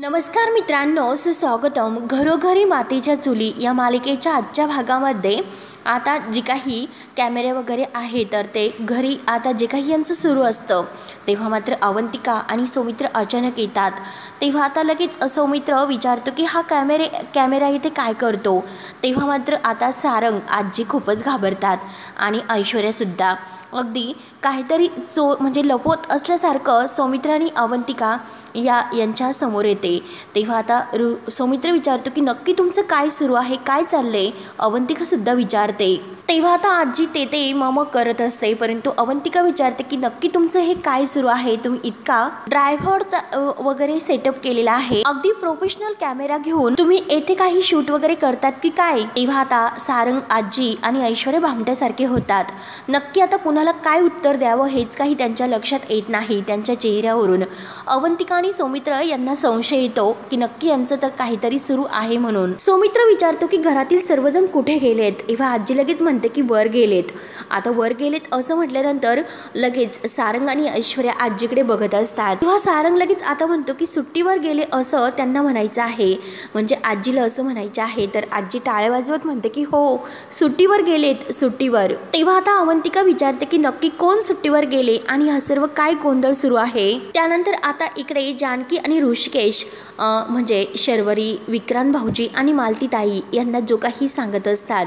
नमस्कार मित्रांनो, सुस्वागतम घरोघरी मातीच्या चुली या मालिकेच्या आजच्या भागामध्ये आता जे काही कॅमेरे वगैरे आहे तर ते घरी आता जे काही यांचं सुरू असतं तेव्हा मात्र अवंतिका आणि सौमित्र अचानक येतात। तेव्हा आता लगेच सौमित्र विचारतो की हा कॅमेरा इथे काय करतो। तेव्हा मात्र आता सारंग आजी खूपच घाबरतात आणि ऐश्वर्यासुद्धा अगदी काहीतरी म्हणजे लपवत असल्यासारखं सौमित्र आणि अवंतिका यांच्या समोर येते। तेव्हा आता सौमित्र विचारतो की नक्की तुमचं काय सुरू आहे, काय चाललंय। अवंतिका सुद्धा विचारते। तेव्हा आता आजी ते मम करत असते, परंतु अवंतिका विचारते की नक्की तुमचं हे काय सुरू आहे। तुम्ही इतका ड्रायव्हरचा वगैरे सेटअप केलेला आहे, अगदी प्रोफेशनल कॅमेरा घेऊन तुम्ही येथे काही शूट वगैरे करतात की काय। तेव्हा आता सारंग आजी आणि ऐश्वर्या भामट्यासारखे होतात। नक्की आता कुणाला काय उत्तर द्यावं हेच काही त्यांच्या लक्षात येत नाही। त्यांच्या चेहऱ्यावरून अवंतिका आणि सौमित्र यांना संशय येतो की नक्की यांचं तर काहीतरी सुरू आहे म्हणून। सौमित्र विचारतो की घरातील सर्वजण कुठे गेलेत। तेव्हा आजी लगेच म्हणते की वर गेलेत। आता वर गेलेत असं म्हटल्यानंतर लगेच सारंग आणि ऐश्वर्या आजीकडे बघत असतात। तेव्हा सारंग लगेच आता म्हणतो की सुट्टीवर गेले असं त्यांना म्हणायचं आहे, म्हणजे आजीला असं म्हणायचं आहे। तर आजी टाळ्या वाजवत म्हणते की हो सुट्टीवर गेलेत, सुट्टीवर। तेव्हा आता अवंतिका विचारते की नक्की कोण सुट्टीवर गेले आणि हा सर्व काय गोंधळ सुरू आहे। त्यानंतर आता इकडे जानकी आणि ऋषिकेश म्हणजे शर्वरी, विक्रांत भाऊजी आणि मालतीताई यांना जो काही सांगत असतात।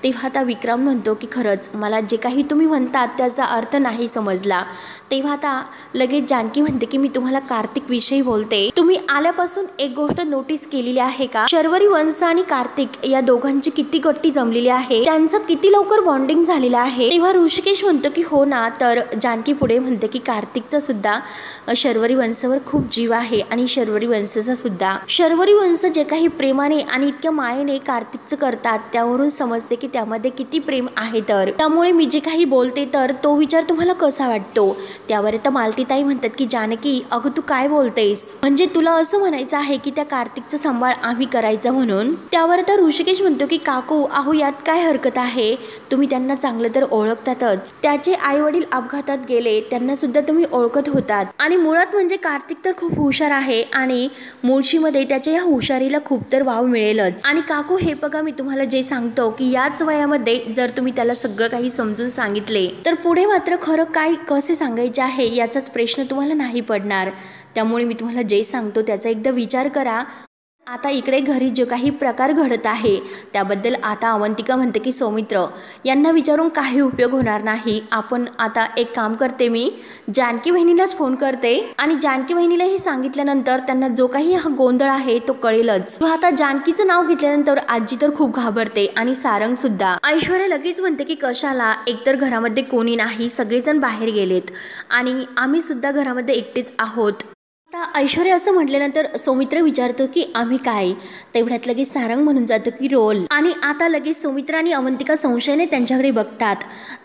तेव्हा आता विक्रम म्हणतो की खरंच मला जे काही तुम्ही म्हणतात त्याचा अर्थ नाही समजला। तेव्हा आता लगेच जानकी म्हणते की मी तुम्हाला कार्तिक विषयी बोलते। तुम्ही आल्यापासून एक गोष्ट नोटीस केलेली आहे का, शर्वरी वंश आणि कार्तिक या दोघांची किती गट्टी जमलेली आहे, त्यांचं किती लवकर बॉन्डिंग झालेलं आहे। तेव्हा ऋषिकेश म्हणतो की हो ना। तर जानकी पुढे म्हणते की कार्तिकचा सुद्धा शर्वरी वंशावर खूप जीव आहे आणि शर्वरी वंशाचा सुद्धा। शर्वरी वंश जे काही प्रेमाने आणि इतक्या मायेने कार्तिकचं करतात त्यावरून समजते की त्यामध्ये किती प्रेम आहे। तर त्यामुळे मी जे काही बोलते तर तो विचार तुम्हाला कसा वाटतो। त्यावर आता मालतीताई म्हणतात की जानकी अगं तू काय बोलतेस, म्हणजे तुला असं म्हणायचं आहे की त्या कार्तिकचा सांभाळ आम्ही करायचा म्हणून। त्यावर आता ऋषिकेश म्हणतो की काकू अहो यात काय हरकत आहे, तुम्ही त्यांना चांगलं तर ओळखतातच। त्याचे आई वडील अपघातात गेले, त्यांना सुद्धा तुम्ही ओळखत होतात आणि मुळात म्हणजे कार्तिक तर खूप हुशार आहे आणि मुळशीमध्ये त्याच्या या हुशारीला खूप तर वाव मिळेलच। आणि काकू हे बघा मी तुम्हाला जे सांगतो की याच वयामध्ये जर तुम्ही त्याला सगळं काही समजून सांगितले तर पुढे मात्र खरं काय कसे सांगायचे आहे याचाच प्रश्न तुम्हाला नाही पडणार। त्यामुळे मी तुम्हाला जे सांगतो त्याचा एकदा विचार करा। आता इकडे घरी जो काही प्रकार घडत आहे त्याबद्दल आता अवंतिका म्हणते की सौमित्र यांना विचारून काही उपयोग होणार नाही। आपण आता एक काम करते, मी जानकी बहिणीलाच फोन करते आणि जानकी बहिणीला हे सांगितल्यानंतर त्यांना जो काही हा गोंधळ आहे तो कळेलच। आता जानकीचं नाव घेतल्यानंतर आजी तर खूप घाबरते आणि सारंग सुद्धा। ऐश्वर्या लगेच म्हणते की कशाला, एकतर घरामध्ये कोणी नाही, सगळेजण बाहेर गेलेत आणि आम्ही सुद्धा घरामध्ये एकटेच आहोत। आता ऐश्वर्या असं म्हटल्यानंतर सौमित्र विचारतो की आम्ही काय। तेवढ्यात लगेच सारंग म्हणून जातो की रोल। आणि आता लगेच सौमित्र आणि अवंतिका संशयाने त्यांच्याकडे बघतात।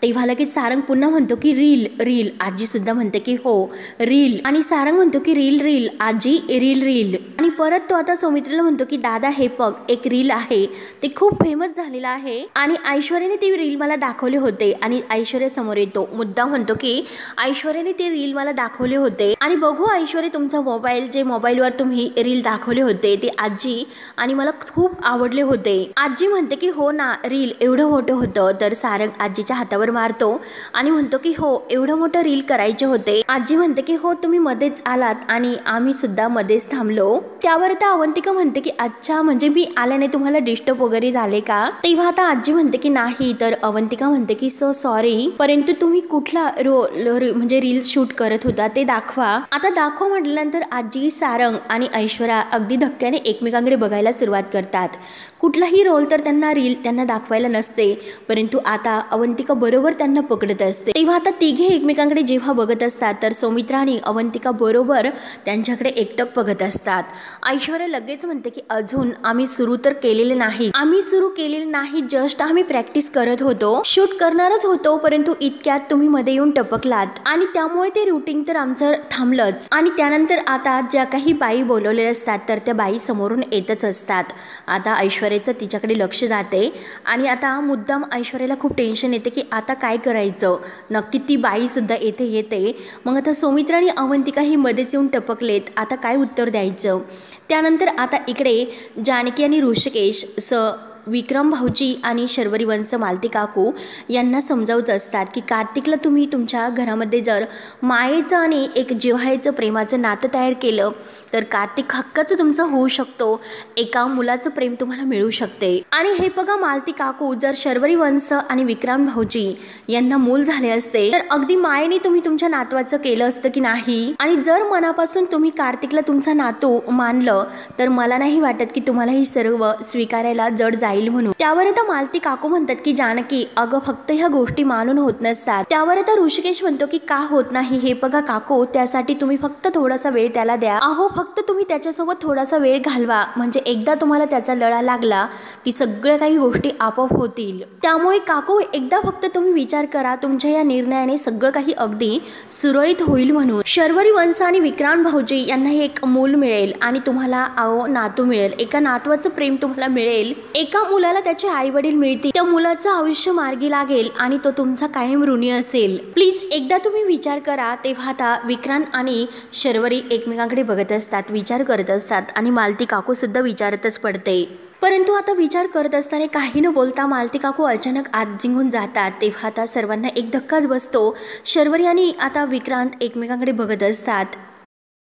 तेव्हा लगेच सारंग पुन्हा म्हणतो की रील रील। आजी सुद्धा म्हणते की हो रील, आणि सारंग म्हणतो की रील रील आजी रील रील। आणि परत तो आता सौमित्रला म्हणतो की दादा हे बघ एक रील आहे, ते खूप फेमस झालेलं आहे आणि ऐश्वर्याने ती रील मला दाखवले होते। आणि ऐश्वर्या समोर येतो, मुद्दा म्हणतो की ऐश्वर्याने ते रील मला दाखवले होते आणि बघू ऐश्वर्या तुमचा मोबाईल, जे मोबाईलवर तुम्ही रील दाखवले होते ते आजी आणि मला खूप आवडले होते। आजी म्हणते की हो ना रील एवढं मोठं होतं। तर सारंग आजीच्या हातावर मारतो आणि म्हणतो की हो एवढं मोठं रील करायचे होते। आजी म्हणते की हो तुम्ही मध्येच आलात आणि आम्ही सुद्धा मध्येच थांबलो। त्यावर आता अवंतिका म्हणते की अच्छा म्हणजे मी आल्याने तुम्हाला डिस्टर्ब वगैरे झाले का। तेव्हा आता आजी म्हणते की नाही। तर अवंतिका म्हणते की सो सॉरी, परंतु तुम्ही कुठला म्हणजे रील शूट करत होता ते दाखवा। आता दाखवा म्हटल्यानंतर आजी, सारंग आणि ऐश्वर्या अगदी धक्क्याने एकमेकांकडे बघायला सुरुवात करतात। कुठलाही रोल तर त्यांना दाखवायला नसते, परंतु आता अवंतिका बरोबर त्यांना पकडत असते। तेव्हा आता तिघे एकमेकांकडे जेव्हा बघत असतात तर सौमित्र आणि अवंतिका बरोबर त्यांच्याकडे एकटक बघत असतात। ऐश्वर्या लगेच म्हणते की अजून आम्ही सुरू तर केलेले नाही, जस्ट आम्ही प्रॅक्टिस करत होतो, शूट करणारच होतो, परंतु इतक्यात तुम्ही मध्ये येऊन टपकलात आणि त्यामुळे ते रुटीन तर आमचं थांबलंच। आणि त्यानंतर आता ज्या काही बाई बोलवलेले असतात तर त्या बाई समोरून येतच असतात। आता ऐश्वर्याचं तिच्याकडे लक्ष जाते आणि आता मुद्दाम ऐश्वर्याला खूप टेन्शन येते की आता काय करायचं, नक्की ती बाई सुद्धा येते। मग आता सौमित्र आणि अवंतिका ही मध्येच येऊन टपकलेत, आता काय उत्तर द्यायचं। त्यानंतर आता इकडे जानकी आणि ऋषिकेश विक्रम भाऊजी आणि शर्वरी वंश मालती काकू यांना समजावत असतात की कार्तिकला तुम्ही तुमच्या घरामध्ये जर मायेचं आणि एक जिव्हाळ्याचं प्रेमाचं नातं तयार केलं तर कार्तिक हक्काचं तुमचं होऊ शकतो, एका मुलाचं प्रेम तुम्हाला मिळू शकते। आणि हे बघा मालती काकू, जर शर्वरी वंश आणि विक्रम भाऊजी यांना मूल झाले असते तर अगदी मायेने तुम्ही तुमच्या नातवाचं केलं असतं की नाही? आणि जर मनापासून तुम्ही कार्तिकला तुमचा नातू मानलं तर मला नाही वाटत की तुम्हाला ही सर्व स्वीकारायला जड जाईल म्हणून। त्यावर आता मालती काकू म्हणतात की जानकी, अगं फक्त ह्या गोष्टी मानून होत नसतात। त्यावर आता ऋषिकेश म्हणतो की का होत नाही? हे बघा काकू, त्यासाठी तुम्ही फक्त थोडासा वेळ त्याला द्या। अहो फक्त तुम्ही त्याच्यासोबत थोडासा वेळ घालवा, म्हणजे एकदा तुम्हाला त्याचा लळा लागला की सगळ्या काही गोष्टी आपोआप होतील। त्यामुळे काकू एकदा फक्त तुम्ही विचार करा, तुमच्या या निर्णयाने सगळं काही अगदी सुरळीत होईल म्हणून। शर्वरी वंश आणि विक्रांत भाऊजी यांना एक मूल मिळेल आणि तुम्हाला नातू मिळेल, एका नातवाचं प्रेम तुम्हाला मिळेल, एका मुलाला त्याचे आई वडील मिळतील, त्या मुलाचं आयुष्य मार्गी लागेल आणि तो तुमचा कायम ऋणी असेल। प्लीज एकदा तुम्ही विचार करा। तेव्हा आता विक्रांत आणि शर्वरी एकमेकांकडे बघत असतात, विचार करत असतात आणि मालती काकू सुद्धा विचारतच पडते। परंतु आता विचार करत असताना काही न बोलता मालती काकू अचानक आत जिंकून जातात। तेव्हा आता सर्वांना एक धक्काच बसतो। शर्वरी आणि आता विक्रांत एकमेकांकडे बघत असतात।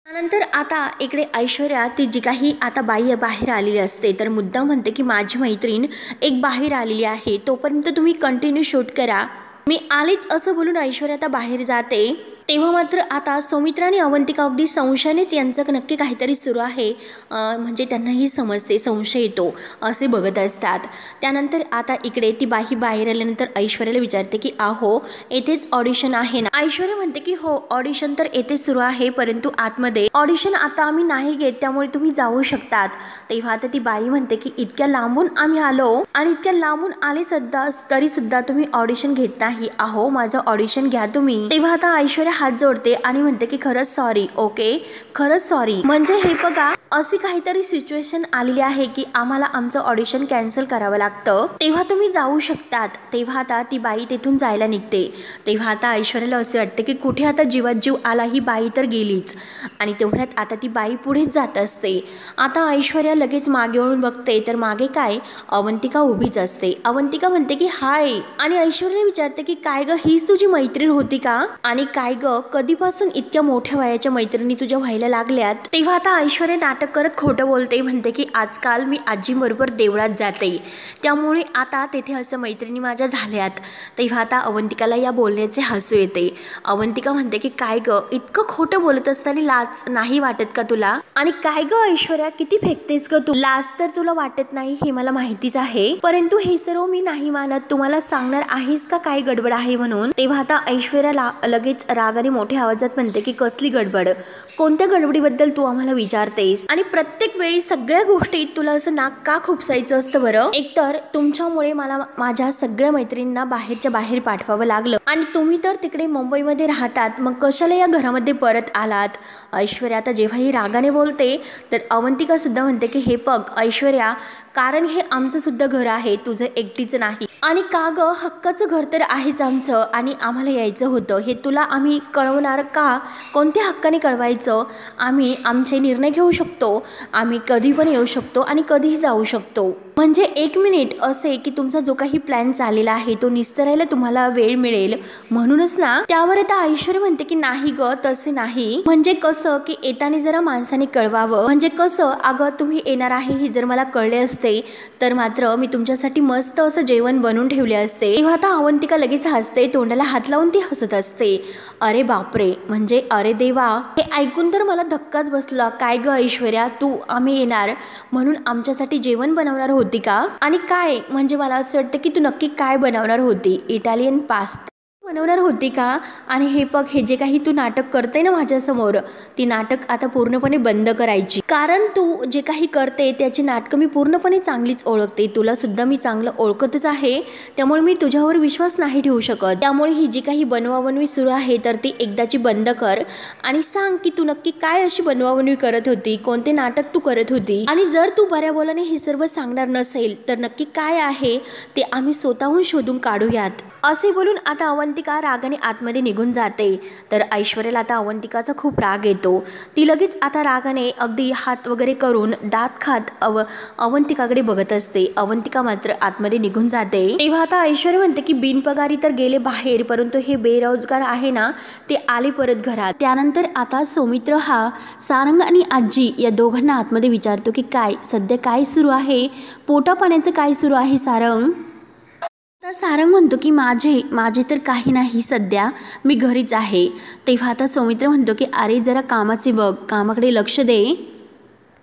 त्यानंतर आता इकडे ऐश्वर्या, ती जी काही आता बाई बाहेर आलेली असते तर मुद्दाम म्हणते की माझी मैत्रीण एक बाहेर आलेली आहे, तोपर्यंत तुम्ही कंटिन्यू शूट करा, मी आलेच असं बोलून ऐश्वर्या आता बाहेर जाते। तेव्हा मात्र आता सौमित्रा आणि अवंतिका अगदी संशयानेच यांचं नक्की काहीतरी सुरू आहे, म्हणजे त्यांनाही समजते, संशय येतो असे बघत असतात। त्यानंतर आता इकडे ती बाई बाहेर आल्यानंतर ऐश्वर्याला विचारते की आहो येथेच ऑडिशन आहे ना? ऐश्वर्या म्हणते की हो ऑडिशन तर येथे सुरू आहे, परंतु आतमध्ये ऑडिशन आता आम्ही नाही घेत, त्यामुळे तुम्ही जाऊ शकतात। तेव्हा आता ती बाई म्हणते की इतक्या लांबून आम्ही आलो आणि इतक्या लांबून आले सुद्धा तरी सुद्धा तुम्ही ऑडिशन घेत नाही, आहो माझं ऑडिशन घ्या तुम्ही। तेव्हा आता ऐश्वर्या हात जोडते आणि म्हणते की खरंच सॉरी, ओके खरंच सॉरी, म्हणजे हे बघा अशी काहीतरी सिच्युएशन आलेली आहे की आम्हाला आमचं ऑडिशन कॅन्सल करावं लागतं, तेव्हा तुम्ही जाऊ शकतात। तेव्हा आता ती बाई तिथून जायला निघते। तेव्हा आता ऐश्वर्याला असे वाटते की कुठे आता जीवात जीव आला, ही बाई तर गेलीच। आणि तेवढ्यात आता ती बाई पुढेच जात असते। आता ऐश्वर्या लगेच मागे वळून बघते तर मागे काय, अवंतिका उभीच असते। अवंतिका म्हणते की हाय, आणि ऐश्वर्या विचारते की काय ग, हीच तुझी मैत्रीण होती का? आणि काय ग, कधीपासून इतक्या मोठ्या वयाच्या मैत्रिणी तुझ्या व्हायला लागल्यात? तेव्हा आता ऐश्वर्या नाटक करत खोटं बोलते, म्हणते की आजकाल मी आजीबरोबर देवळात जाते, त्यामुळे आता तेथे असं मैत्रिणी माझ्या झाल्यात। तेव्हा आता अवंतिकाला या बोलण्याचे हसू येते। अवंतिका म्हणते की काय ग, इतकं खोटं बोलत असताना लाज नाही वाटत का तुला? आणि काय ग ऐश्वर्या, किती फेकतेस ग तू? लाज तर तुला वाटत नाही हे मला माहितीच आहे, परंतु हे सर्व मी नाही मानत, तुम्हाला सांगणार आहेस का काय गडबड आहे म्हणून? तेव्हा आता ऐश्वर्या लगेच रागाने मोठ्या आवाजात म्हणते की कसली गडबड, कोणत्या गडबडीबद्दल तू आम्हाला विचारतेस? आणि प्रत्येक वेळी सगळ्या गोष्टीत तुला असं नाक का खुपसायचं असतं बरं? एकतर तुमच्यामुळे मला माझ्या सगळ्या मैत्रिणींना बाहेरच्या बाहेर पाठवावं लागलं आणि तुम्ही तर तिकडे मुंबईमध्ये राहतात, मग कशाला या घरामध्ये परत आलात? ऐश्वर्या आता जेव्हा ही रागाने बोलते तर अवंतिका सुद्धा म्हणते की हे बघ ऐश्वर्या, कारण हे आमचं सुद्धा घर आहे, तुझं एकटीचं नाही। आणि का ग, हक्काचं घर तर आहेच आमचं आणि आम्हाला यायचं होतं, हे तुला आम्ही कळवणार का? कोणत्या हक्काने कळवायचं? आम्ही आमचे निर्णय घेऊ शकतो, आम्ही कधी पण येऊ शकतो आणि कधीही जाऊ शकतो, म्हणजे एक मिनिट असे की तुमचा जो काही प्लॅन चाललेला आहे तो निस्तरायला तुम्हाला वेळ मिळेल म्हणूनच ना? त्यावर आता ऐश्वर्या म्हणते की नाही ग, तसे नाही, म्हणजे कसं की येताना जरा माणसाने कळवावं, म्हणजे कसं, अगं तुम्ही येणार आहे हे जर मला कळले असते तर मात्र मी तुमच्यासाठी मस्त असं जेवण बनवून ठेवले असते। तेव्हा आता अवंतिका लगेच हसते, तोंडाला हात लावून ती हसत असते। अरे बापरे, म्हणजे अरे देवा, हे ऐकून तर मला धक्काच बसला। काय ग ऐश्वर्या, तू आम्ही येणार म्हणून आमच्यासाठी जेवण बनवणार होती का? आणि काय, म्हणजे मला असं वाटतं की तू नक्की काय बनवणार होती? इटालियन पास्ता बनवणार होती का? आणि हे बघ, हे जे काही तू नाटक करते ना माझ्यासमोर, ती नाटक आता पूर्णपणे बंद करायची, कारण तू जे काही करते त्याची नाटकं मी पूर्णपणे चांगलीच ओळखते, तुला सुद्धा मी चांगलं ओळखतच आहे, त्यामुळे मी तुझ्यावर विश्वास नाही ठेवू शकत। त्यामुळे ही जी काही बनवाबनवी सुरू आहे तर ती एकदाची बंद कर आणि सांग की तू नक्की काय अशी बनवाबनवी करत होती, कोणते नाटक तू करत होती? आणि जर तू बऱ्या बोलाने हे सर्व सांगणार नसेल तर नक्की काय आहे ते आम्ही स्वतःहून शोधून काढूयात। असे बोलून आता अवंतिका रागाने आतमध्ये निघून जाते। तर ऐश्वर्याला आता अवंतिकाचा खूप राग येतो। ती लगेच आता रागाने अगदी हात वगैरे करून दात खात अवंतिकाकडे बघत असते। अवंतिका मात्र आतमध्ये निघून जाते। तेव्हा आता ऐश्वर्या म्हणते की बिनपगारी तर गेले बाहेर, परंतु हे बेरोजगार आहे ना ते आले परत घरात। त्यानंतर आता सौमित्र हा सारंग आणि आजी या दोघांना आतमध्ये विचारतो की काय सध्या काय सुरू आहे, पोटा पाण्याचं काय सुरू आहे सारंग। आता सारंग म्हणतो की माझे तर काही नाही, सध्या मी घरीच आहे। तेव्हा आता सौमित्र म्हणतो की अरे जरा कामाचे बघ, कामाकडे लक्ष दे।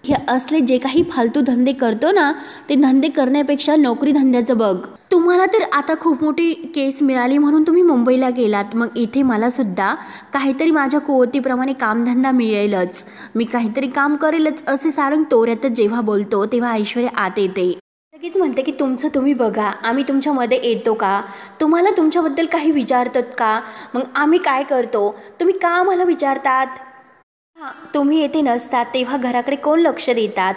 हे असले जे काही फालतू धंदे करतो ना ते धंदे करण्यापेक्षा नोकरी धंद्याचं बघ। तुम्हाला तर आता खूप मोठी केस मिळाली म्हणून तुम्ही मुंबईला गेलात, मग इथे मला सुद्धा काहीतरी माझ्या कुवतीप्रमाणे कामधंदा मिळेलच, मी काहीतरी काम करेलच असे सारंग तोऱ्यातच जेव्हा बोलतो तेव्हा ऐश्वर्या आत येते। लगेच म्हणते की तुमचं तुम्ही बघा, आम्ही तुमच्यामध्ये येतो का, तुम्हाला तुमच्याबद्दल काही विचारतात का, मग आम्ही काय करतो तुम्ही का आम्हाला विचारतात। हां, तुम्ही येथे नसतात तेव्हा घराकडे कोण लक्ष देतात,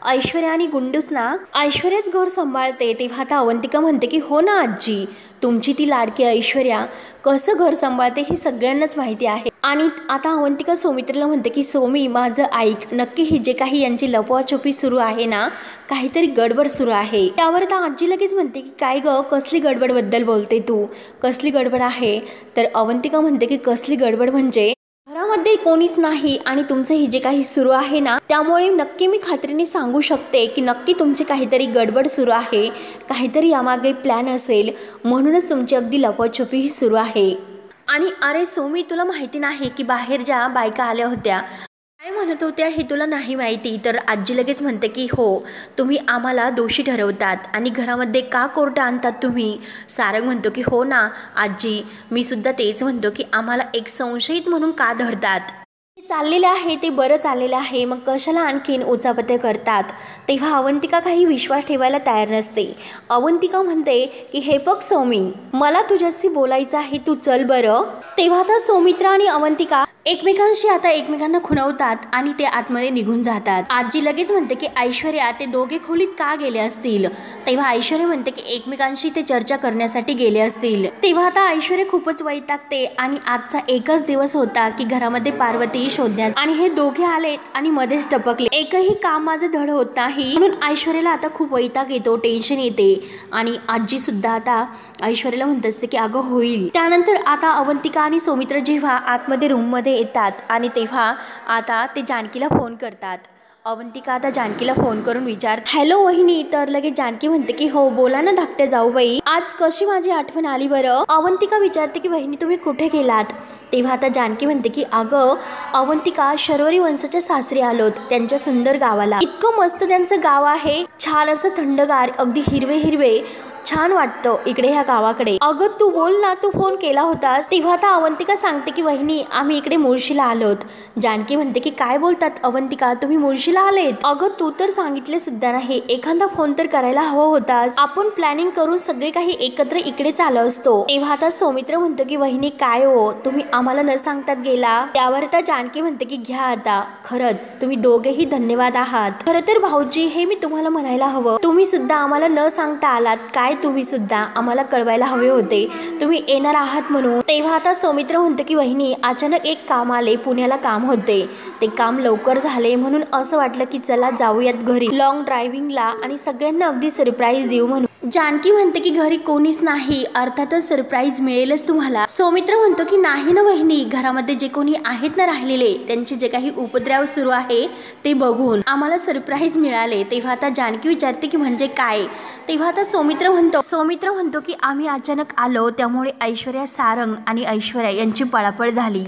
ऐश्वर्या आणि गुंडूस ना, ऐश्वर्याच घर सांभाळते। तेव्हा आता अवंतिका म्हणते की हो ना आजी, तुमची ती लाडकी ऐश्वर्या कसं घर सांभाळते हे सगळ्यांनाच माहिती आहे। आणि आता अवंतिका सौमित्रला म्हणते की सोमी माझं ऐक, नक्की हे जे काही यांची लपवाछपी सुरू आहे ना, काहीतरी गडबड सुरू आहे। त्यावर आता आजी लगेच म्हणते की काय ग, कसली गडबडबद्दल बोलते तू, कसली गडबड आहे। तर अवंतिका म्हणते की कसली गडबड म्हणजे घरामध्ये कोणीच नाही आणि तुमचं हे जे काही सुरू आहे ना त्यामुळे नक्की मी खात्रीने सांगू शकते की नक्की तुमची काहीतरी गडबड सुरू आहे, काहीतरी यामागे प्लॅन असेल म्हणूनच तुमची अगदी लपवाछपी ही सुरू आहे। आणि अरे सोमी तुला माहिती नाही की बाहेर ज्या बायका आल्या होत्या काय म्हणत होत्या हे तुला नाही माहिती। तर आजी लगेच म्हणते की हो, तुम्ही आम्हाला दोषी ठरवतात आणि घरामध्ये का कोर्ट आणतात तुम्ही। सारंग म्हणतो की हो ना आजी, मी सुद्धा तेच म्हणतो की आम्हाला एक संशयित म्हणून का धरतात, चाललेलं आहे ते बरं चाललेलं आहे, मग कशाला आणखीन उचापत्या करतात। तेव्हा अवंतिका काही विश्वास ठेवायला तयार नसते। अवंतिका म्हणते की हे बघ सौमी, मला तुझ्याशी बोलायचं आहे, तू चल बरं। तेव्हा आता सौमित्र आणि अवंतिका एकमेकांशी आता एकमेकांना खुणवतात आणि ते आतमध्ये निघून जातात। आजी लगेच म्हणते की ऐश्वर्या ते दोघे खोलीत का गेले असतील। तेव्हा ऐश्वर्या म्हणते की एकमेकांशी ते चर्चा करण्यासाठी गेले असतील। तेव्हा आता ऐश्वर्या खूपच वैतागते आणि आजचा एकच दिवस होता की घरामध्ये पार्वती शोधण्यात आणि हे दोघे आलेत आणि मध्येच टपकले, एकही काम माझं धड होत नाही, म्हणून ऐश्वर्याला आता खूप वैताग येतो, टेन्शन येते। आणि आजी सुद्धा आता ऐश्वर्याला म्हणत असते की अगं होईल। त्यानंतर आता अवंतिका आणि सौमित्र जेव्हा आतमध्ये रूममध्ये येतात आणि तेव्हा आता ते जानकीला फोन करतात। अवंतिका आता जानकीला फोन करून हॅलो वहिनी। तर लगेच जानकी म्हणते की हो बोला ना धाकट्या जाऊबाई, आज कशी माझी आठवण आली बरं। अवंतिका विचारते की वहिनी तुम्ही कुठे गेलात। तेव्हा आता जानकी म्हणते की अगं अवंतिका शर्वरी वंशाच्या सासरी आलोत, त्यांच्या सुंदर गावाला, इतकं मस्त त्यांचं गाव आहे, छान असं थंडगार, अगदी हिरवे हिरवे, छान वाटतं इकडे ह्या गावाकडे। अगं तू बोल ना, तू फोन केला होतास। तेव्हा आता अवंतिका सांगते की वहिनी आम्ही इकडे मुळशीला आलोत। जानकी म्हणते की काय बोलतात अवंतिका, तुम्ही मुळशीला आलेत। अगं तू तर सांगितले सुद्धा नाही, एखादा फोन तर करायला हवा होतास, आपण प्लॅनिंग करून सगळे काही एकत्र इकडे आलो असतो। तेव्हा आता सौमित्र म्हणतो की वहिनी काय हो, तुम्ही आम्हाला न सांगतात गेला। त्यावर आता जानकी म्हणते की घ्या आता, खरंच तुम्ही दोघेही धन्यवाद आहात। खरं तर भाऊजी हे मी तुम्हाला म्हणायला हवं, तुम्ही सुद्धा आम्हाला न सांगता आलात, काय तुम्ही सुद्धा आम्हाला कळवायला हवे होते तुम्ही येणार आहात म्हणून। तेव्हा आता सौमित्र म्हणते की वहिनी अचानक एक काम आले, पुण्याला काम होते, ते काम लवकर झाले म्हणून असं वाटलं की चला जाऊयात घरी लॉंग ड्रायव्हिंगला आणि सगळ्यांना अगदी सरप्राईज देऊ म्हणून। जानकी म्हणते की घरी कोणीच नाही, अर्थातच सरप्राईज मिळेलच तुम्हाला। सौमित्र म्हणतो की नाही ना वहिनी, घरामध्ये जे कोणी आहेत ना राहिलेले त्यांचे जे काही उपद्रव सुरू आहे ते बघून आम्हाला सरप्राईज मिळाले। तेव्हा आता जानकी विचारते की म्हणजे काय। तेव्हा आता सौमित्र म्हणतो की आम्ही अचानक आलो त्यामुळे ऐश्वर्या, सारंग आणि ऐश्वर्या यांची पळापळ झाली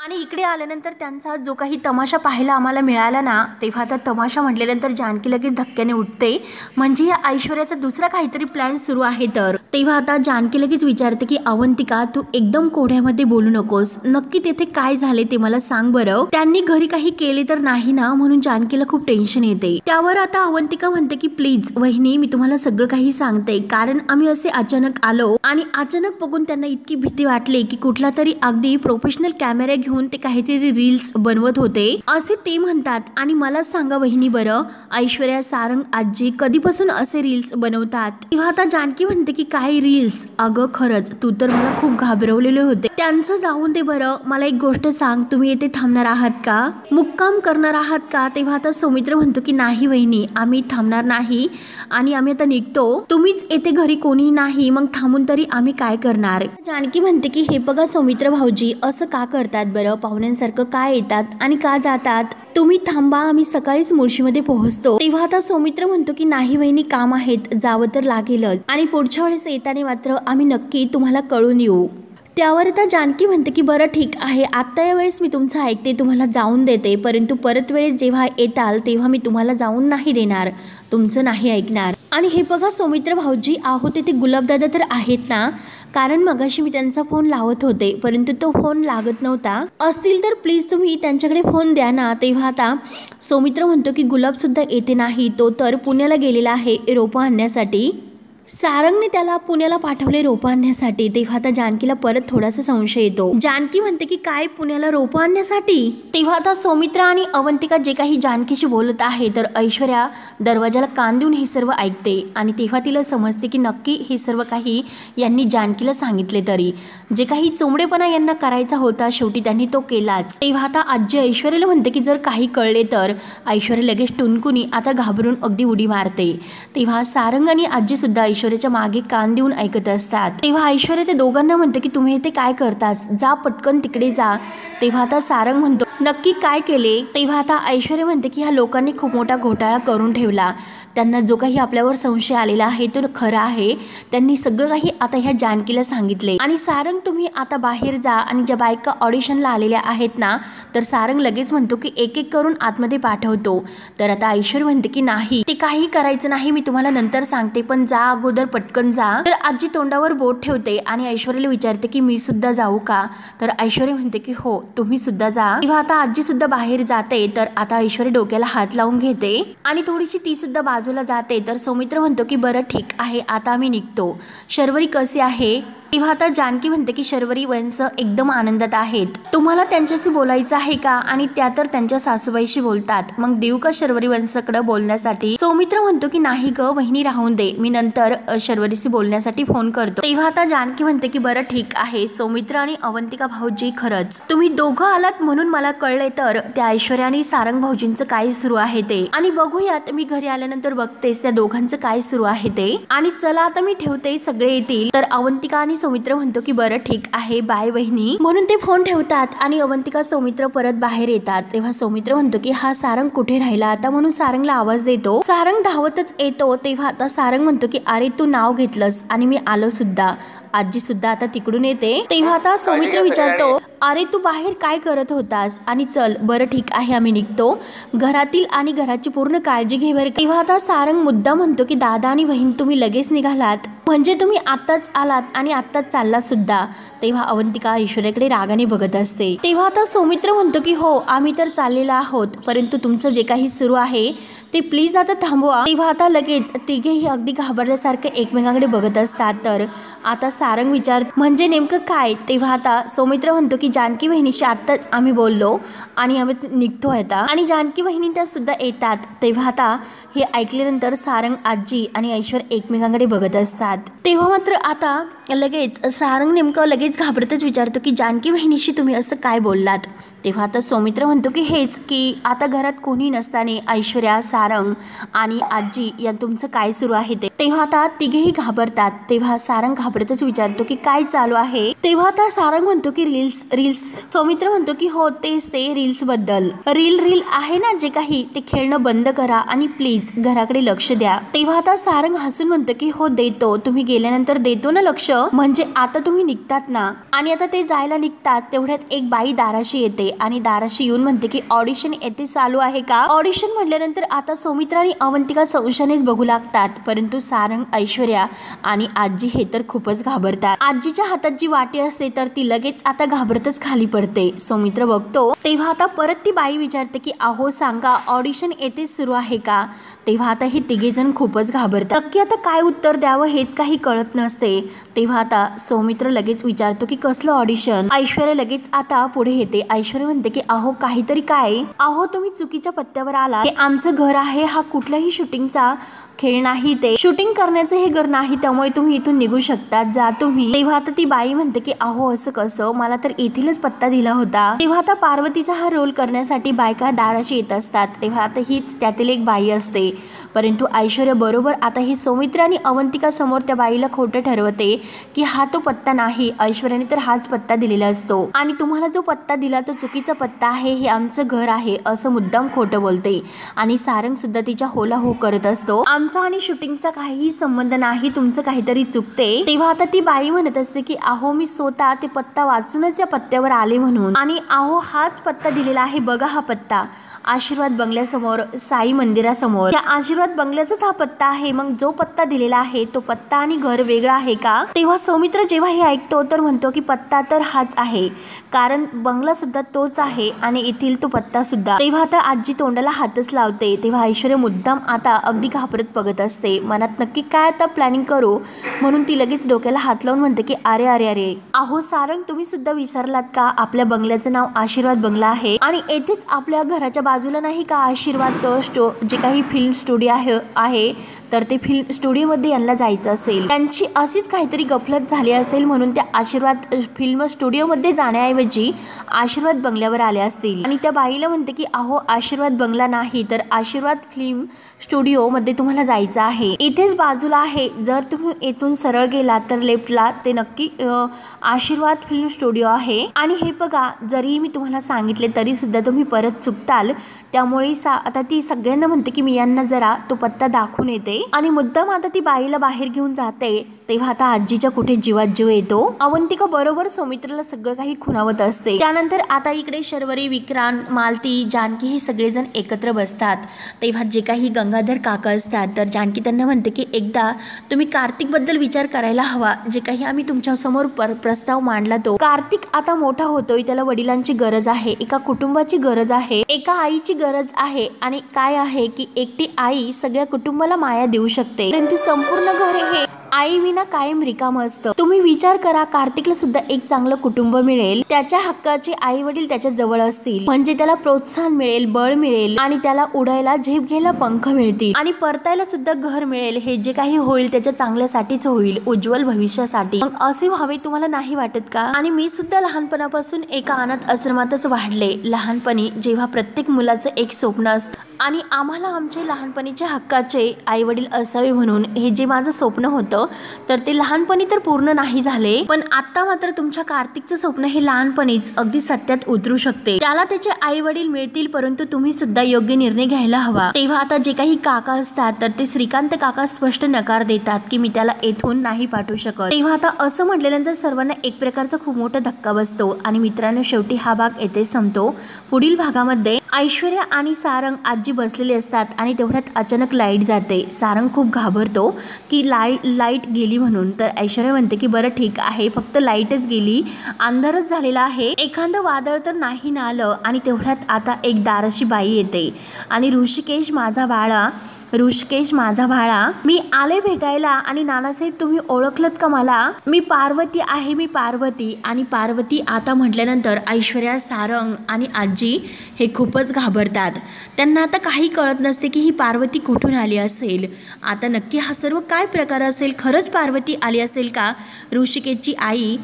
आणि इकडे आल्यानंतर त्यांचा जो काही तमाशा पाहायला आम्हाला मिळाला ना, तेव्हा आता तमाशा म्हटल्यानंतर जानकी लगेच धक्क्याने उठते, म्हणजे या ऐश्वर्याचा दुसरा काहीतरी प्लॅन सुरू आहे। तर तेव्हा आता जानकी लगेच विचारते की अवंतिका तू एकदम कोढ्यामध्ये बोलू नकोस, नक्की तेथे काय झाले ते मला सांग बरं, त्यांनी घरी काही केले तर नाही ना, म्हणून जानकीला खूप टेन्शन येते। त्यावर आता अवंतिका म्हणते की प्लीज वहिनी मी तुम्हाला सगळं काही सांगते, कारण आम्ही असे अचानक आलो आणि अचानक बघून त्यांना इतकी भीती वाटली की कुठला तरी अगदी प्रोफेशनल कॅमेरा घेऊन घेऊन ते काहीतरी रील्स बनवत होते असे ते म्हणतात. आणि मला सांगा वहिनी बरं, ऐश्वर्या, सारंग, आजी कधीपासून असे रील्स बनवतात? तेव्हा आता जानकी म्हणते की काय रील्स? अगं खरंच तू तर मला खूप घाबरवलेले होते. त्यांचं जाऊन दे बरं, मला एक गोष्ट सांग, तुम्ही येथे थांबणार आहात का? मुक्काम करणार आहात का? तेव्हा आता सौमित्र म्हणतो की नाही वहिनी, आम्ही थांबणार नाही आणि आम्ही आता निघतो. तुम्हीच येथे घरी कोणी नाही, मग थांबून तरी आम्ही काय करणार? जानकी म्हणते की हे बघा सौमित्र भाऊजी, असं का करतात बरं? पाहुण्यांसारखं काय येतात आणि का जातात? तुम्ही थांबा, आम्ही सकाळीच मुळशीमध्ये पोहोचतो. तेव्हा आता सौमित्र म्हणतो की नाही वहिनी, काम आहेत, जावं तर लागेलच आणि पुढच्या वेळेस येताना मात्र आम्ही नक्की तुम्हाला कळून येऊ. त्यावर आता जानकी म्हणते की बरं ठीक आहे, आत्ता या वेळेस मी तुमचं ऐकते, तुम्हाला जाऊन देते, परंतु परत वेळेस जेव्हा येताल तेव्हा मी तुम्हाला जाऊन नाही देणार, तुमचं नाही ऐकणार. आणि हे बघा सौमित्र भाऊजी, आहो तिथे गुलाबदादा तर आहेत ना? कारण मगाशी मी त्यांचा फोन लावत होते परंतु तो फोन लागत नव्हता. असतील तर प्लीज तुम्ही त्यांच्याकडे फोन द्या ना. तेव्हा आता सौमित्र म्हणतो की गुलाबसुद्धा येते नाही, तो तर पुण्याला गेलेला आहे रोपं आणण्यासाठी. सारंगने त्याला पुण्याला पाठवले रोपं आणण्यासाठी. तेव्हा आता जानकीला परत थोडासा संशय येतो. जानकी म्हणते की काय, पुण्याला रोपं आणण्यासाठी? तेव्हा आता सौमित्र आणि अवंतिका जे काही जानकीशी बोलत आहे तर ऐश्वर्या दरवाजाला कान देऊन हे सर्व ऐकते आणि तेव्हा तिला समजते की नक्की हे सर्व काही यांनी जानकीला सांगितले, तरी जे काही चोंबडेपणा यांना करायचा होता शेवटी त्यांनी तो केलाच. तेव्हा आता आजी ऐश्वर्याला म्हणते की जर काही कळले तर. ऐश्वर्या लगेच टुनकुनी आता घाबरून अगदी उडी मारते. तेव्हा सारंग आणि आजी सुद्धा ऐश्वर्याच्या मागे कान देऊन ऐकत असतात. तेव्हा ऐश्वर्या ते दोघांना म्हणते की तुम्ही इथे काय करतास, जा पटकन तिकडे जा. तेव्हा आता सारंग म्हणतो नक्की काय केले? तेव्हा आता ऐश्वर्या म्हणते की ह्या लोकांनी खूप मोठा घोटाळा करून ठेवला, त्यांना जो काही आपल्यावर संशय आलेला आहे तो खरा आहे, त्यांनी सगळं काही आता ह्या जानकीला सांगितले. आणि सारंग तुम्ही आता बाहेर जा आणि ज्या बायका ऑडिशनला आलेल्या आहेत ना, तर सारंग लगेच म्हणतो की एक एक करून आतमध्ये पाठवतो. तर आता ऐश्वर्या म्हणते की नाही, ते काही करायचं नाही, मी तुम्हाला नंतर सांगते, पण जा अगोदर पटकन जा. तर आजी तोंडावर बोट ठेवते आणि ऐश्वर्याला विचारते की मी सुद्धा जाऊ का? तर ऐश्वर्या म्हणते की हो तुम्ही सुद्धा जा. तेव्हा आता आजी सुद्धा बाहेर जाते. तर आता ऐश्वर्या डोक्याला हात लावून घेते आणि थोडीशी ती सुद्धा बाजूला जाते. तर सौमित्र म्हणतो की बरं ठीक आहे, आता आम्ही निघतो. शर्वरी कसे आहे? तेव्हा आता जानकी म्हणते की शर्वरी वंश एकदम आनंदात आहेत, तुम्हाला त्यांच्याशी बोलायचं आहे का? आणि त्या तर त्यांच्या सासूबाईशी बोलतात, मग देऊ का शर्वरी वंशाकडे बोलण्यासाठी? सौमित्र म्हणतो की नाही ग वहिनी, राहून दे, मी नंतर शर्वरीशी बोलण्यासाठी फोन करतो. तेव्हा आता जानकी म्हणते की बरं ठीक आहे सौमित्र आणि अवंतिका भाऊजी, खरंच तुम्ही दोघं आलात म्हणून मला कळले तर त्या ऐश्वर्या आणि सारंग भाऊजींचं काय सुरू आहे ते. आणि बघूयात, मी घरी आल्यानंतर बघतेस त्या दोघांचं काय सुरू आहे ते. आणि चला आता मी ठेवते, सगळे येतील. तर अवंतिका आणि सौमित्र म्हणतो की बरं ठीक आहे, बाय वहिनी, म्हणून ते फोन ठेवतात आणि अवंतिका सौमित्र परत बाहेर येतात. तेव्हा सौमित्र म्हणतो की हा सारंग कुठे राहिला आता, म्हणून सारंगला आवाज देतो. सारंग धावतच येतो. तेव्हा आता सारंग म्हणतो की अरे तू नाव घेतलंस आणि मी आलो सुद्धा. आजी सुद्धा आता तिकडून येते. तेव्हा आता सौमित्र विचारतो अरे तू बाहेर काय करत होतास? आणि चल बरं ठीक आहे आम्ही निघतो, घरातील आणि घराची पूर्ण काळजी घे बरं. तेव्हा आता सारंग मुद्दा म्हणतो की दादा आणि बहीण तुम्ही लगेच निघालात, म्हणजे तुम्ही आत्ताच आलात आणि आत्ताच चालला सुद्धा. तेव्हा अवंतिका ऐश्वर्याकडे रागाने बघत असते. तेव्हा आता सौमित्र म्हणतो की हो आम्ही तर चाललेलो आहोत, परंतु तुमचं जे काही सुरू आहे ते प्लीज आता थांबवा. तेव्हा आता लगेच तिघेही अगदी घाबरल्यासारखे एकमेकांकडे बघत असतात. तर आता सारंग विचार म्हणजे नेमकं काय? तेव्हा आता सौमित्र म्हणतो की जानकी बहिणीशी आत्ताच आम्ही बोललो आणि आम्ही निघतोय आता, आणि जानकी बहिणी त्या सुद्धा येतात. तेव्हा आता हे ऐकल्यानंतर सारंग, आजी आणि ऐश्वर्या एकमेकांकडे बघत असतात. तेव्हा मात्र आता लगेच सारंग नेमकं लगेच घाबरतच विचारतो की जानकी बहिणीशी तुम्ही असं काय बोललात? तेव्हा आता सौमित्र म्हणतो की हेच की आता घरात कोणी नसताना ऐश्वर्या, सारंग आणि आजी या तुमचं काय सुरू आहे ते. तेव्हा आता तिघेही घाबरतात. तेव्हा सारंग घाबरतच विचारतो की काय चालू आहे? तेव्हा आता सारंग म्हणतो की रील्स. सौमित्र म्हणतो की हो तेच ते रील्स बद्दल. रील आहे ना जे काही, ते खेळणं बंद करा आणि प्लीज घराकडे लक्ष द्या. तेव्हा आता सारंग हसून म्हणतो की हो देतो, तुम्ही गेल्यानंतर देतो ना लक्ष, म्हणजे आता तुम्ही निघतात ना. आणि आता ते जायला निघतात तेवढ्यात एक बाई दाराशी येते आणि दाराशी येऊन म्हणते की ऑडिशन येथे चालू आहे का। ऑडिशन म्हटल्यानंतर आता सौमित्रा आणि अवंतिका संशयानेच बघू लागतात, परंतु सारंग, ऐश्वर्या आणि आजी हे तर खूपच घाबरतात। आजीच्या हातात जी वाटी असते तर ती लगेच आता घाबरतच खाली पडते। सौमित्र बघतो तेव्हा आता परत ती बाई विचारते की अहो सांगा, ऑडिशन येथेच सुरू आहे का। तेव्हा आता हे तिघेजण खूपच घाबरतात। नक्की आता काय उत्तर द्यावं हेच काही कळत नसते। तेव्हा आता सौमित्र लगेच विचारतो की कसलं ऑडिशन। ऐश्वर्या लगेच आता पुढे येते। ऐश्वर्या म्हणते की अहो काहीतरी काय, अहो तुम्ही चुकीच्या पत्त्यावर आला, हे आमचं घर आहे, हा कुठल्याही शूटिंगचा खेळ नाही, ते शूटिंग करण्याचं हे घर नाही, त्यामुळे तुम्ही इथून निघू शकता, जा तुम्ही। तेव्हा आता ती बाई म्हणते की अहो असं कसं, मला तर येथीलच पत्ता दिला होता। तेव्हा आता पार्वतीचा हा रोल करण्यासाठी बायका दाराशी येत असतात। तेव्हा आता हीच त्यातील एक बाई असते, परंतु ऐश्वर्या बरोबर आता ही सौमित्र आणि अवंतिका समोर त्या बाईला खोटं ठरवते की हा तो पत्ता नाही, ऐश्वर्याने तर हाच पत्ता दिलेला असतो आणि तुम्हाला जो पत्ता दिला तो चुकीचा पत्ता आहे, हे आमचं घर आहे असं मुद्दाम खोटं बोलते। आणि सारंग सुद्धा तिच्या होला हो करत असतो, आमचा आणि शूटिंगचा काहीही संबंध नाही, तुमचं काहीतरी चुकते। तेव्हा आता ती बाई म्हणत असते की अहो मी स्वतः ते पत्ता वाचूनच या पत्त्यावर आले म्हणून, आणि अहो हाच पत्ता दिलेला आहे, बघा हा पत्ता आशीर्वाद बंगल्यासमोर, साई मंदिरासमोर, या आशीर्वाद बंगल्याचाच हा पत्ता आहे। मग जो पत्ता दिलेला आहे तो पत्ता आणि घर वेगळं आहे का। तेव्हा सौमित्र जेव्हा हे ऐकतो तर म्हणतो की पत्ता तर हाच आहे, कारण बंगला सुद्धा तोच आहे आणि येथील तो पत्ता सुद्धा। तेव्हा आता आजी तोंडाला हातच लावते। तेव्हा ऐश्वर्या मुद्दाम आता अगदी घाबरत बघत असते, मनात नक्की काय आता प्लॅनिंग करू, म्हणून ती लगेच डोक्याला हात लावून म्हणते की अरे अरे अरे अहो सारंग, तुम्ही सुद्धा विसरलात का, आपल्या बंगल्याचं नाव आशीर्वाद बंगला आहे आणि येथेच आपल्या घराच्या बाजूला नाही का आशीर्वाद जे काही फिल्म स्टुडिओ आहे तर ते फिल्म स्टुडिओमध्ये यांना जायचं असेल, त्यांची अशीच काहीतरी गफलत झाली असेल म्हणून त्या आशीर्वाद फिल्म स्टुडिओमध्ये जाण्याऐवजी आशीर्वाद बंगल्यावर आले असतील। आणि त्या बाईला म्हणते की अहो आशीर्वाद बंगला नाही तर आशीर्वाद फिल्म स्टुडिओमध्ये तुम्हाला जायचं आहे, इथेच बाजूला आहे, जर तुम्ही येथून सरळ गेलात तर लेफ्टला ते नक्की आशीर्वाद फिल्म स्टुडिओ आहे। आणि हे बघा, जरी मी तुम्हाला सांगितले तरी सुद्धा तुम्ही परत चुकताल, त्यामुळे आता ती सगळ्यांना म्हणते की मी यांना जरा तो पत्ता दाखवून येते आणि मुद्दाम आता ती बाईला बाहेर घेऊन जाते। तेव्हा आता आजीच्या कुठे जीवात जीव येतो। अवंतिका बरोबर सौमित्राला सगळं काही खुणावत असते। त्यानंतर आता इकडे शर्वरी, विक्रांत, मालती, जानकी हे सगळेजण एकत्र बसतात। तेव्हा जे काही गंगाधर काका असतात तर जानकी त्यांना म्हणते की एकदा तुम्ही कार्तिक बद्दल विचार करायला हवा, जे काही आम्ही तुमच्या समोर प्रस्ताव मांडला तो कार्तिक आता मोठा होतोय, त्याला वडिलांची गरज आहे, एका कुटुंबाची गरज आहे, एका आईची गरज आहे। आणि काय आहे की एकटी आई सगळ्या कुटुंबाला माया देऊ शकते, परंतु संपूर्ण घर हे आई विना कायम रिकामं असतं। तुम्ही विचार करा, कार्तिकला सुद्धा एक चांगलं कुटुंब मिळेल, त्याच्या हक्काचे आई वडील त्याच्या जवळ असतील, म्हणजे त्याला प्रोत्साहन मिळेल, बळ मिळेल आणि त्याला उडायला, झेप घ्यायला पंख मिळतील आणि परतायला सुद्धा घर मिळेल। हे जे काही होईल त्याच्या चांगल्यासाठीच होईल, उज्ज्वल भविष्यासाठी। मग असे व्हावे तुम्हाला नाही वाटत का। आणि मी सुद्धा लहानपणापासून एका अनाथ आश्रमातच वाढले। लहानपणी जेव्हा प्रत्येक मुलाचं एक स्वप्न असतं आणि आम्हाला आमचे लहानपणीचे हक्काचे आई वडील असावे म्हणून हे जे माझं स्वप्न होतं तर ते लहानपणी तर पूर्ण नाही झाले, पण आता मात्र तुमच्या कार्तिकचं स्वप्न हे लहानपणीच अगदी सत्यात उतरू शकते। त्याला त्याचे आई वडील मिळतील, परंतु तुम्ही सुद्धा योग्य निर्णय घ्यायला हवा। तेव्हा आता जे काही काका असतात तर ते श्रीकांत काका स्पष्ट नकार देतात की मी त्याला येथून नाही पाठवू शकत। तेव्हा आता असं म्हटल्यानंतर सर्वांना एक प्रकारचा खूप मोठा धक्का बसतो। आणि मित्रांनो, शेवटी हा भाग येथे संपतो। पुढील भागामध्ये ऐश्वर्या आणि सारंग आजी बसलेले असतात आणि तेवढ्यात अचानक लाईट जाते। सारंग खूप घाबरतो की लाईट गेली म्हणून, तर ऐश्वर्या म्हणते की बरं ठीक आहे, फक्त लाईटच गेली, अंधारच झालेला आहे, एखादं वादळ तर नाही ना आलं। आणि तेवढ्यात आता एक दाराशी बाई येते आणि ऋषिकेश माझा भाळा, मी आले भेटायला आणि नानासाहेब तुम्ही ओळखलत का मला, मी पार्वती आहे, मी पार्वती। आणि पार्वती आता म्हटल्यानंतर ऐश्वर्या, सारंग आणि आजी हे खूपच घाबरतात। त्यांना आता काही कळत नसते की ही पार्वती कुठून आली असेल, आता नक्की हा सर्व काय प्रकार असेल, खरंच पार्वती आली असेल का ऋषिकेशची आई।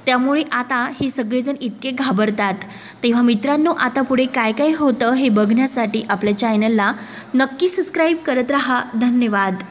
त्यामुळे आता हे सगळेजण इतके घाबरतात। तेव्हा मित्रांनो, आता पुढे काय काय होतं हे बघण्यासाठी आपल्या चॅनलला नक्की सबस्क्राईब करत राहा। धन्यवाद।